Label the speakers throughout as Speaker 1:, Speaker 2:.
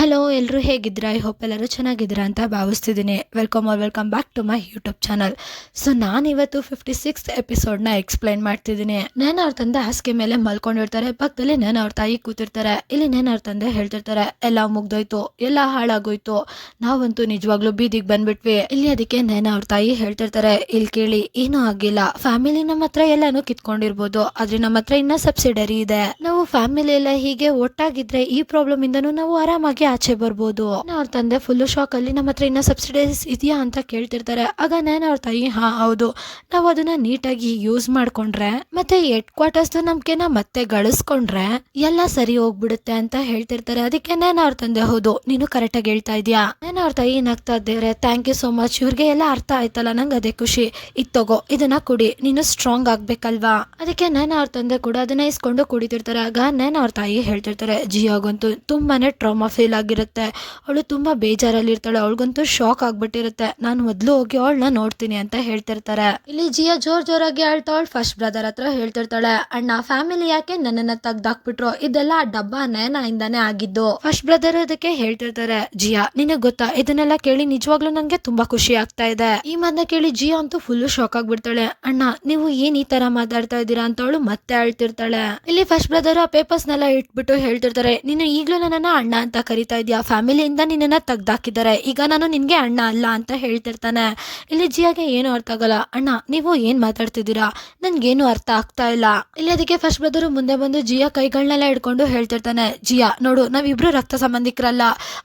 Speaker 1: Hello ಎಲ್ಲರೂ ಹೇಗಿದ್ದೀರಾ? I hope ಎಲ್ಲರೂ ಚೆನ್ನಾಗಿದ್ದೀರಾ ಅಂತ ಭಾವಿಸ್ತಿದ್ದೀನಿ. Welcome back to my YouTube channel. So ನಾನಿವತ್ತು 56th ಎಪಿಸೋಡ್ನ ಎಕ್ಸ್ಪ್ಲೈನ್ ಮಾಡ್ತಿದ್ದೀನಿ. ನೇನ್ ಅವ್ರ ತಂದೆ ಹಾಸಿಗೆ ಮೇಲೆ ಮಲ್ಕೊಂಡಿರ್ತಾರೆ, ಪಕ್ಕದಲ್ಲಿ ನೇನ್ ಅವ್ರ ತಾಯಿ ಕೂತಿರ್ತಾರೆ. ಇಲ್ಲಿ ನೇನ್ ಅವ್ರ ತಂದೆ ಹೇಳ್ತಿರ್ತಾರೆ, ಎಲ್ಲ ಮುಗ್ದೋಯ್ತು, ಎಲ್ಲ ಹಾಳಾಗೋಯ್ತು, ನಾವಂತೂ ನಿಜವಾಗ್ಲೂ ಬೀದಿಗೆ ಬಂದ್ಬಿಟ್ವಿ. ಇಲ್ಲಿ ಅದಕ್ಕೆ ನೇನ್ ಅವ್ರ ತಾಯಿ ಹೇಳ್ತಿರ್ತಾರೆ, ಇಲ್ಲಿ ಕೇಳಿ, ಏನೂ ಆಗಿಲ್ಲ, ಫ್ಯಾಮಿಲಿ ನಮ್ಮ ಹತ್ರ ಎಲ್ಲಾನು ಕಿತ್ಕೊಂಡಿರ್ಬೋದು, ಆದ್ರೆ ನಮ್ಮ ಹತ್ರ ಇನ್ನ ಸಬ್ಸಿಡರಿ ಇದೆ. ನಾವು ಫ್ಯಾಮಿಲಿ ಎಲ್ಲ ಹೀಗೆ ಒಟ್ಟಾಗಿದ್ರೆ ಈ ಪ್ರಾಬ್ಲಮ್ ಇಂದನೂ ನಾವು ಆರಾಮಾಗಿ ಆಚೆ ಬರ್ಬೋದು. ಅವ್ರ ತಂದೆ ಫುಲ್ ಶಾಕ್ ಅಲ್ಲಿ ನಮ್ಮ ಹತ್ರ ಇನ್ನ ಸಬ್ಸಿಡೀಸ್ ಇದೆಯಾ ಅಂತ ಕೇಳ್ತಿರ್ತಾರೆ. ಆಗ ನಾನು ಅವ್ರ ತಾಯಿ, ಹಾ ಹೌದು, ನಾವು ಅದನ್ನ ನೀಟಾಗಿ ಯೂಸ್ ಮಾಡ್ಕೊಂಡ್ರೆ ಮತ್ತೆ ಹೆಡ್ ಕ್ವಾರ್ಟರ್ಸ್ ನಂಬಿಕೆನ ಮತ್ತೆ ಗಳಿಸ್ಕೊಂಡ್ರೆ ಎಲ್ಲ ಸರಿ ಹೋಗ್ಬಿಡುತ್ತೆ ಅಂತ ಹೇಳ್ತಿರ್ತಾರೆ. ಅದಕ್ಕೆ ನಾನು ಅವ್ರ ತಂದೆ, ಹೌದು ನೀನು ಕರೆಕ್ಟ್ ಆಗಿ ಹೇಳ್ತಾ ಇದೀಯಾ. ನಾನು ಅವ್ರ ತಾಯಿ ನಗ್ತಾ ಇದ್ದೇವೆ, ಥ್ಯಾಂಕ್ ಯು ಸೋ ಮಚ್, ಇವ್ರಿಗೆ ಎಲ್ಲ ಅರ್ಥ ಆಯ್ತಲ್ಲ, ನಂಗೆ ಅದೇ ಖುಷಿ. ಇದ್ ತಗೋ, ಇದನ್ನ ಕುಡಿ, ನೀನು ಸ್ಟ್ರಾಂಗ್ ಆಗ್ಬೇಕಲ್ವಾ. ಅದಕ್ಕೆ ನಾನು ಅವ್ರ ತಂದೆ ಕೂಡ ಅದನ್ನ ಇಸ್ಕೊಂಡು ಕುಡಿತಿರ್ತಾರೆ. ಆಗ ನಾನು ಅವ್ರ ತಾಯಿ ಹೇಳ್ತಿರ್ತಾರೆ, ಜಿಯಾಗಂತೂ ತುಂಬಾನೇ ಟ್ರಾಮಾ ಫೀಲ್ ಆಗಿರುತ್ತೆ, ಅವಳು ತುಂಬಾ ಬೇಜಾರಲ್ಲಿ ಇರ್ತಾಳೆ, ಅವಳಿಗಂತೂ ಶಾಕ್ ಆಗ್ಬಿಟ್ಟಿರುತ್ತೆ, ನಾನು ಮೊದ್ಲು ಹೋಗಿ ಅವಳನ್ನ ನೋಡ್ತೀನಿ ಅಂತ ಹೇಳ್ತಿರ್ತಾರೆ. ಇಲ್ಲಿ ಜಿಯಾ ಜೋರಾಗಿ ಅಳ್ತಾ ಅವಳು ಫಸ್ಟ್ ಬ್ರದರ್ ಹತ್ರ ಹೇಳ್ತಿರ್ತಾಳೆ, ಅಣ್ಣ ಫ್ಯಾಮಿಲಿ ಯಾಕೆ ನನ್ನನ್ನ ತೆಗ್ದಾಕ್ಬಿಟ್ರು, ಇದೆಲ್ಲ ಡಬ್ಬ ನೇನಾಯಿಂದಾನೆ ಆಗಿದ್ದು. ಫಸ್ಟ್ ಬ್ರದರ್ ಅದಕ್ಕೆ ಹೇಳ್ತಿರ್ತಾರೆ, ಜಿಯಾ ನಿನಗ್ ಗೊತ್ತಾ, ಇದನ್ನೆಲ್ಲ ಕೇಳಿ ನಿಜವಾಗ್ಲೂ ನಂಗೆ ತುಂಬಾ ಖುಷಿ ಆಗ್ತಾ ಇದೆ. ಈ ಮಾತನ್ನ ಕೇಳಿ ಜಿಯಾ ಅಂತೂ ಫುಲ್ ಶಾಕ್ ಆಗ್ಬಿಡ್ತಾಳೆ. ಅಣ್ಣ ನೀವು ಏನ್ ಈ ತರ ಮಾತಾಡ್ತಾ ಇದ್ದೀರಾ ಅಂತ ಅವಳು ಮತ್ತೆ ಅಳ್ತಿರ್ತಾಳೆ. ಇಲ್ಲಿ ಫಸ್ಟ್ ಬ್ರದರ್ ಆ ಪೇಪರ್ಸ್ ನೆಲ್ಲ ಇಟ್ಬಿಟ್ಟು ಹೇಳ್ತಿರ್ತಾರೆ, ನೀನು ಈಗ್ಲೂ ನನ್ನನ್ನ ಅಣ್ಣ ಅಂತ ಕರಿತಾ ಇದೀಯಾ, ಫ್ಯಾಮಿಲಿಯಿಂದ ನಿನ್ನನ್ನ ತೆಗ್ದಾಕಿದ್ದಾರೆ, ಈಗ ನಾನು ನಿನ್ಗೆ ಅಣ್ಣ ಅಲ್ಲ ಅಂತ ಹೇಳ್ತಿರ್ತಾನೆ. ಇಲ್ಲಿ ಜಿಯಾಗೆ ಏನು ಅರ್ಥ ಆಗಲ್ಲ. ಅಣ್ಣ ನೀವು ಏನ್ ಮಾತಾಡ್ತಿದ್ದೀರಾ, ನನ್ಗೇನು ಅರ್ಥ ಆಗ್ತಾ ಇಲ್ಲ. ಇಲ್ಲಿ ಅದಕ್ಕೆ ಫಸ್ಟ್ ಬ್ರದರ್ ಮುಂದೆ ಬಂದು ಜಿಯಾ ಕೈಗಳನ್ನೆಲ್ಲ ಹಿಡ್ಕೊಂಡು ಹೇಳ್ತಿರ್ತಾನೆ, ಜಿಯಾ ನೋಡು, ನಾವಿಬ್ರು ರಕ್ತ ಸಂಬಂಧಿಕರಲ್ಲ,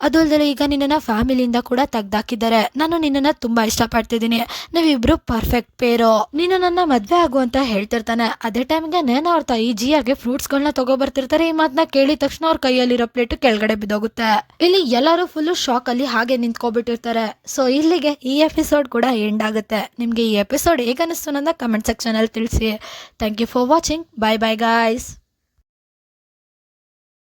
Speaker 1: ಅದು ಅಲ್ಲದೆ ಈಗ ನಿನ್ನನ್ನ ಫ್ಯಾಮಿಲಿಯಿಂದ ಕೂಡ ತೆಗ್ದಾಕಿದ್ದಾರೆ, ನಾನು ನಿನ್ನನ್ನ ತುಂಬಾ ಇಷ್ಟಪಡ್ತಿದ್ದೀನಿ, ನಾವಿಬ್ರು ಪರ್ಫೆಕ್ಟ್ ಪೇರು, ನೀನು ನನ್ನ ಮದ್ವೆ ಆಗು ಅಂತ ಹೇಳ್ತಿರ್ತಾನೆ. ಅದೇ ಟೈಮ್ಗೆ ನೇನ ಅವ್ರ ತಾಯಿ ಜಿಯಾಗೆ ಫ್ರೂಟ್ಸ್ ಗಳನ್ನ ತಗೋ ಬರ್ತಿರ್ತಾರೆ. ಈ ಮಾತನ್ನ ಕೇಳಿದ ತಕ್ಷಣ ಅವ್ರ ಕೈಯಲ್ಲಿರೋ ಪ್ಲೇಟ್ ಕೆಳಗಡೆ ಬಿದ್ದೋಗುತ್ತೆ. ಇಲ್ಲಿ ಎಲ್ಲರೂ ಫುಲ್ ಶಾಕ್ ಅಲ್ಲಿ ಹಾಗೆ ನಿಂತ್ಕೊಬಿಟ್ಟಿರ್ತಾರೆ. ಸೊ ಇಲ್ಲಿಗೆ ಈ ಎಪಿಸೋಡ್ ಕೂಡ ಎಂಡ್ ಆಗುತ್ತೆ. ನಿಮ್ಗೆ ಈ ಎಪಿಸೋಡ್ ಹೇಗನ್ನಿಸ್ತು ಅನ್ನೋದನ್ನ ಕಮೆಂಟ್ ಸೆಕ್ಷನ್ ಅಲ್ಲಿ ತಿಳಿಸಿ. Thank you for watching. Bye bye guys.